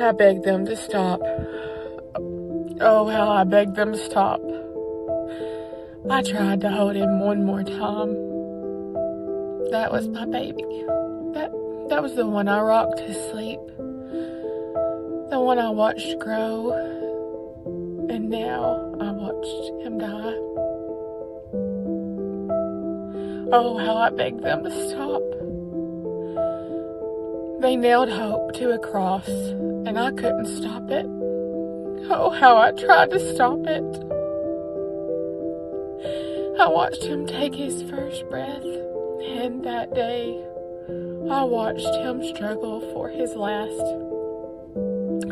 I begged them to stop. Oh, how I begged them to stop. I tried to hold him one more time. That was my baby. That was the one I rocked to sleep. The one I watched grow. And now I watched him die. Oh, how I begged them to stop. They nailed hope to a cross, and I couldn't stop it. Oh, how I tried to stop it. I watched him take his first breath, and that day, I watched him struggle for his last.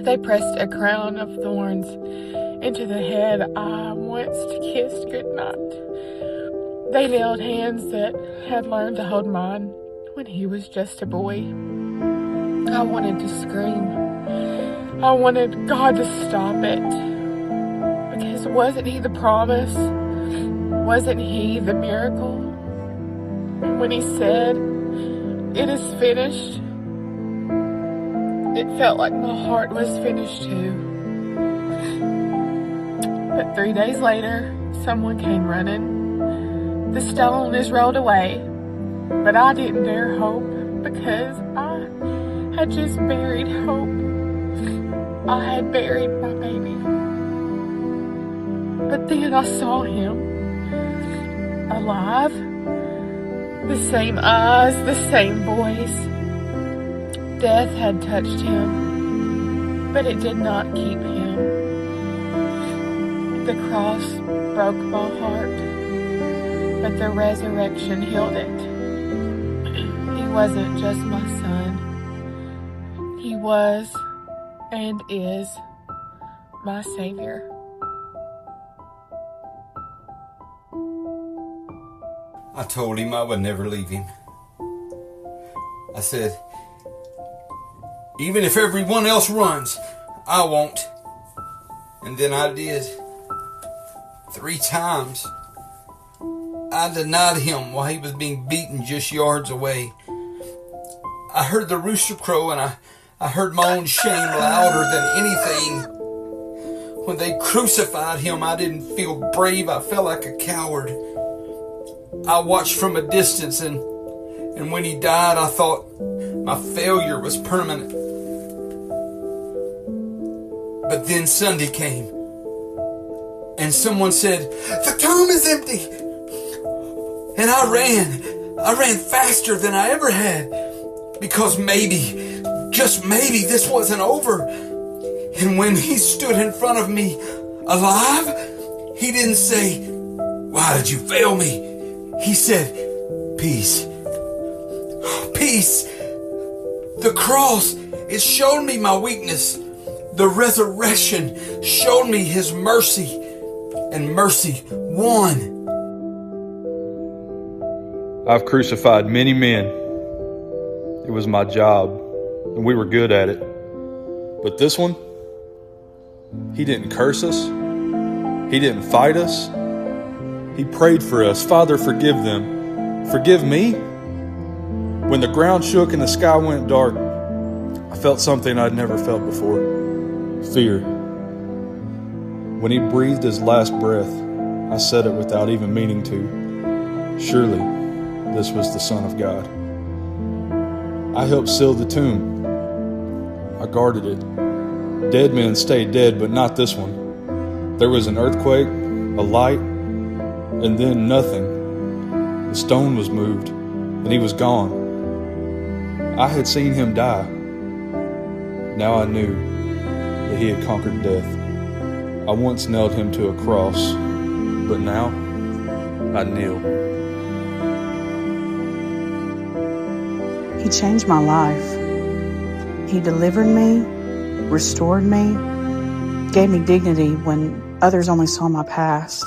They pressed a crown of thorns into the head I once kissed goodnight. They nailed hands that had learned to hold mine when he was just a boy. I wanted to scream. I wanted God to stop it. Because wasn't he the promise? Wasn't he the miracle? When he said, "It is finished," it felt like my heart was finished too. But 3 days later, someone came running. The stone is rolled away, but I didn't dare hope because I had just buried hope. I had buried my baby. But then I saw him, alive, the same eyes, the same voice. Death had touched him, but it did not keep him. The cross broke my heart, but the resurrection healed it. He wasn't just my son. He was and is my Savior. I told him I would never leave him. I said, even if everyone else runs, I won't. And then I did. 3 times. I denied him while he was being beaten just yards away. I heard the rooster crow and I heard my own shame louder than anything. When they crucified him, I didn't feel brave. I felt like a coward. I watched from a distance and when he died, I thought my failure was permanent. But then Sunday came and someone said, "The tomb is empty." And I ran faster than I ever had because maybe, just maybe, this wasn't over. And when he stood in front of me alive, he didn't say, "Why did you fail me?" He said, "Peace. Peace." The cross, it showed me my weakness. The resurrection showed me his mercy, and mercy won. I've crucified many men. It was my job, and we were good at it. But this one, he didn't curse us. He didn't fight us. He prayed for us. "Father, forgive them. Forgive me." When the ground shook and the sky went dark, I felt something I'd never felt before. Fear. When he breathed his last breath, I said it without even meaning to. Surely, this was the Son of God. I helped seal the tomb. I guarded it. Dead men stayed dead, but not this one. There was an earthquake, a light, and then nothing. The stone was moved, and he was gone. I had seen him die. Now I knew that he had conquered death. I once nailed him to a cross, but now I kneel. He changed my life. He delivered me, restored me, gave me dignity when others only saw my past.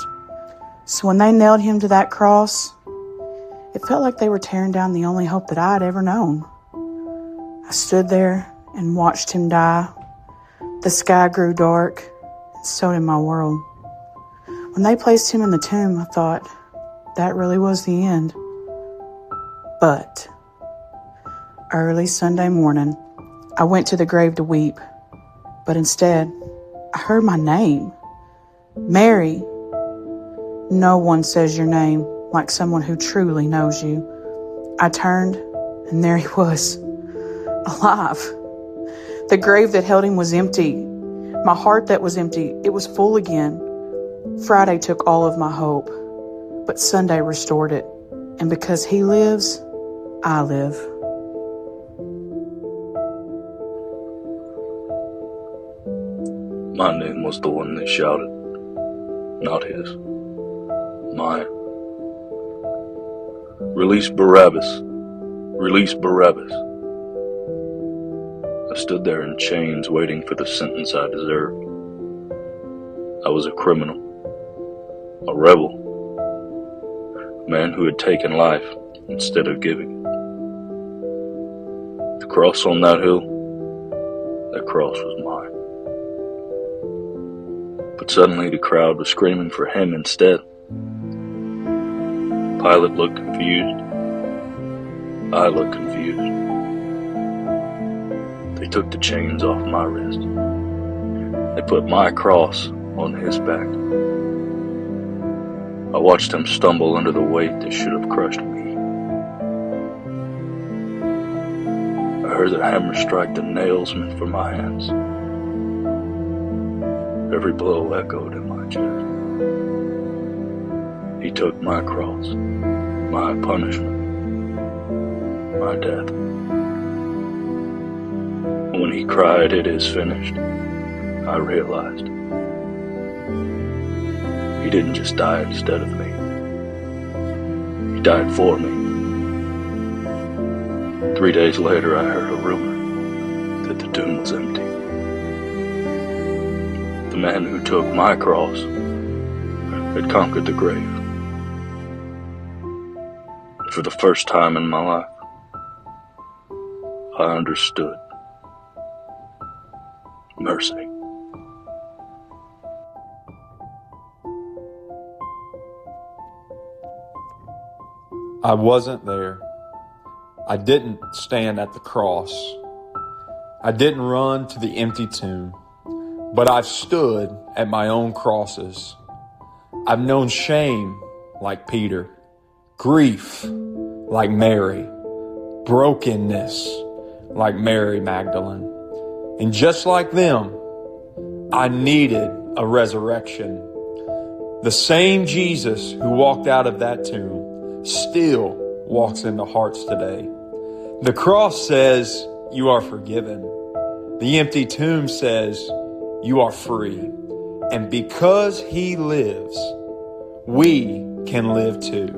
So when they nailed him to that cross, it felt like they were tearing down the only hope that I had ever known. I stood there and watched him die. The sky grew dark, and so did my world. When they placed him in the tomb, I thought that really was the end. But early Sunday morning, I went to the grave to weep. But instead, I heard my name. Mary. No one says your name like someone who truly knows you. I turned, and there he was, alive. The grave that held him was empty. My heart that was empty, it was full again. Friday took all of my hope, but Sunday restored it. And because he lives, I live. My name was the one they shouted, not his. Mine. Release Barabbas. Release Barabbas. I stood there in chains waiting for the sentence I deserved. I was a criminal, a rebel, a man who had taken life instead of giving it. The cross on that hill, that cross was mine. But suddenly the crowd was screaming for him instead. Pilate looked confused. I looked confused. They took the chains off my wrist. They put my cross on his back. I watched him stumble under the weight that should have crushed me. I heard the hammer strike the nails meant for my hands. Every blow echoed in my chest. He took my cross, my punishment, my death. When he cried, "It is finished," I realized he didn't just die instead of me. He died for me. 3 days later, I heard a rumor that the tomb was empty. The man who took my cross had conquered the grave. For the first time in my life, I understood mercy. I wasn't there. I didn't stand at the cross. I didn't run to the empty tomb. But I've stood at my own crosses. I've known shame like Peter, grief like Mary, brokenness like Mary Magdalene. And just like them, I needed a resurrection. The same Jesus who walked out of that tomb still walks into hearts today. The cross says you are forgiven. The empty tomb says you are free. And because he lives, we can live too.